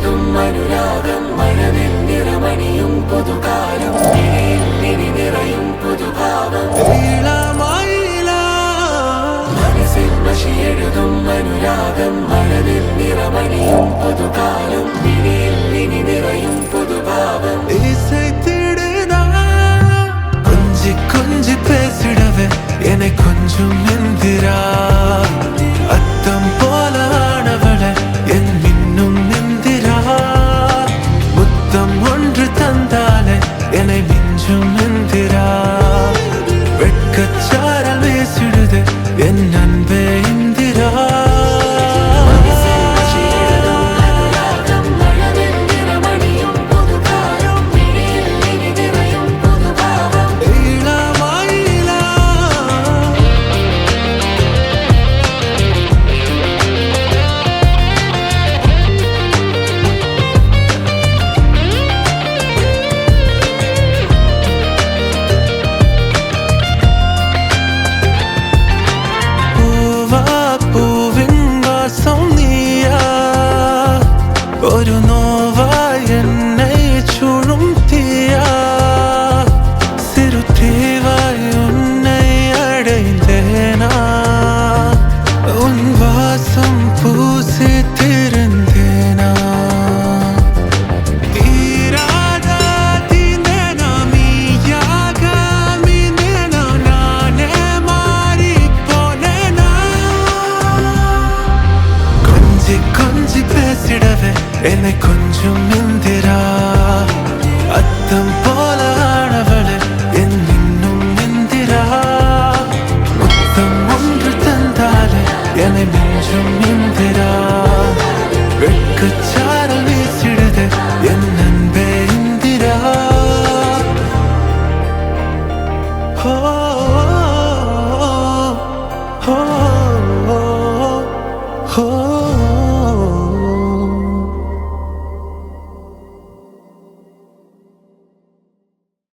எழுதும் அனுராகம் மனதில் நிறமணியும் புதுகாலம் நினை நிறையும் புதுபாவம் மனசில் மஷி எழுதும் அனுராகம் மனதில் நிறமணியும் புதுகாலம் நினை நிறையும் புதுபாவம் கொஞ்சி கொஞ்சி பேசிடவே என்னை கொஞ்சம் எந்திரா அத்தம் போல ஆனவளை என் இன்னும் எந்திரா முத்தம் ஒன்று தந்தாலே என்னை மிஞ்சும் எந்திரா வெட்கச்சாரல் வீசிடுது என் அன்பே இந்திரா ഒരു നോവായി എന്നെ ചുഴും തീയാ സിരുത്തീവായി ഉன்னை அடைந்தேனா உன் வாசம் பூசித்திருந்தேனா தீராத தீந்தேனா மீயாக மீந்தேனா நானே மாறி போனேனா கொஞ்சி கொஞ்சி பேசிடவே என்னை கொஞ்சம் எந்திரா அத்தம் போல ஆனவளை என் இன்னும் எந்திரா முத்தம் ஒன்று தந்தாலே என்னை மிஞ்சும் எந்திரா வெட்கச்ச